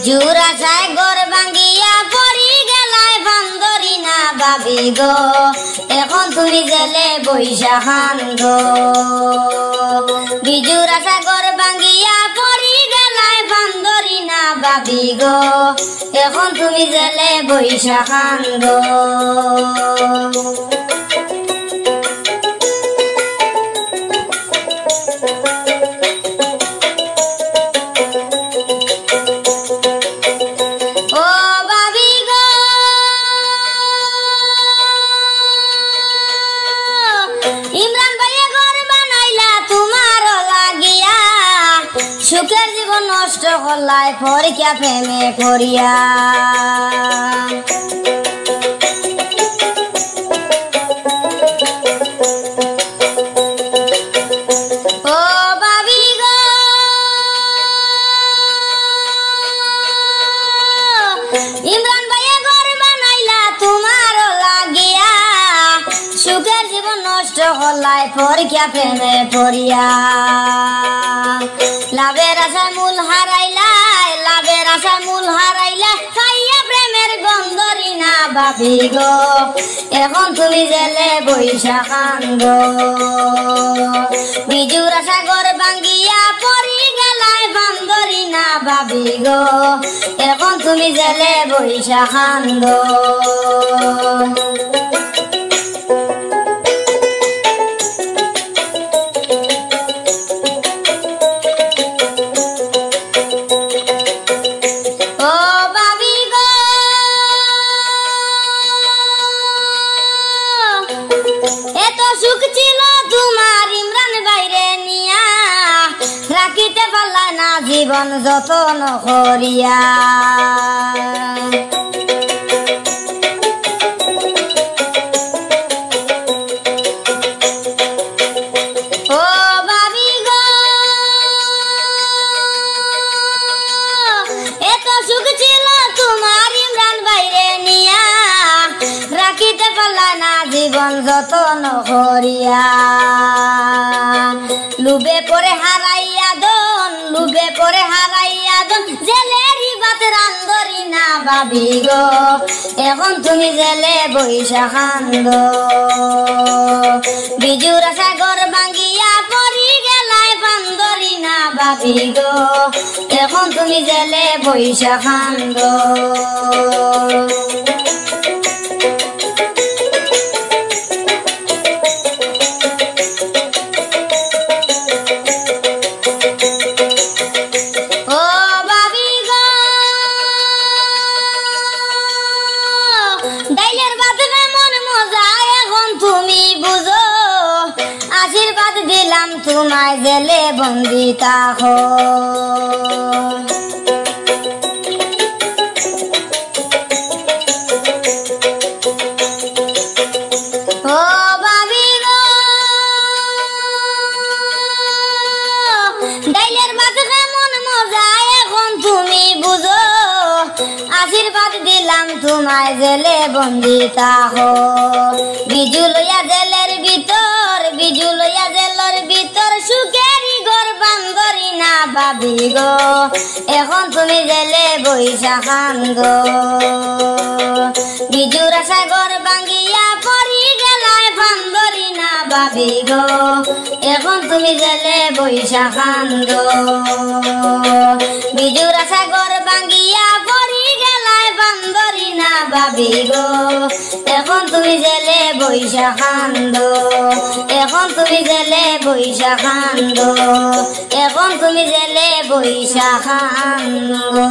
বিজুর আশায় ঘর ভাঙ্গিয়া পড়ি গেলায় বান্দরি না ভাবি গো, এখন তুমি জেলে বইসা খান গো। বিজুর আশা ঘর ভাঙ্গিয়া পড়ি গেলায় বান্দরি না ভাবি গো, এখন তুমি জেলে বইসা খান গো। সুখের জীবন নষ্ট করলাই পরীক্ষা প্রেমে পড়িয়া, ও ভাবি গো ইমরান ভাইয়া ঘর বানাইলা তোমার লাগিয়া, সুখের জীবন নষ্ট করলাই পরীক্ষা প্রেমে পড়িয়া। লাভের আশায় মূল হারাইলাই, লাভের আশায় মূল হারাইলাই, খাইয়া প্রেমের গন্ধরি না ভাবি গো, এখন তুমি জেলে বইসা খান গো। বিজুর আশা ঘর ভাঙ্গিয়া পড়ি গেলায় বান্দরি না ভাবি গো, এখন তুমি জেলে বইসা খান গো। এত সুখ ছিল তোমার ইমরান বাইরে নিয়া, রাখিতে পারলা না জীবন যতন করিয়া। ও ভাবি গো এত সুখ ছিল তোমার ইমরান বাইরে নিয়া, রাখিতে পারলা না জীবন যতন করিয়া। লুবে পরে হারাইয়া দন, লুবে পরে হারাইয়া দন, জেলেরি বাত রান্দরি না ভাবি গো, এখন তুমি জেলে বইসা খান গো। বিজুর আশা ঘর ভাঙ্গিয়া পড়ি গেলায় বান্দরি না ভাবি গো, এখন তুমি জেলে বইসা খান গো। ডাইলের ভাত মন মজা এখন তুমি বুঝো, আশীর্বাদ দিলাম তোমায় জেলে বন্দি থাকো। ও ভাবি গো ডাইলের ভাত মন মজা এখন তুমি বুঝো, আশীর্বাদ দিলাম তোমায় জেলে বন্দি থাকো। বিজু লইয়া জেলের ভিতর, বিজু লইয়া জেলের ভিতর, সুখেরই ঘর বান্দরি না ভাবি গো, এখন তুমি জেলে বইসা খান গো। বিজুর আশা ঘর ভাঙ্গিয়া পড়ি গেলায় বান্দরি না ভাবি গো, এখন তুমি জেলে বইসা খান গো। বিজুর আশা ঘর ভাঙ্গিয়া পড়ি গেলায় বান্দরি না ভাবি গো, এখন তুমি জেলে বইসা খান গো, এখন তুমি জেলে বইসা খান গো, এখন তুমি জেলে বইসা খান গো।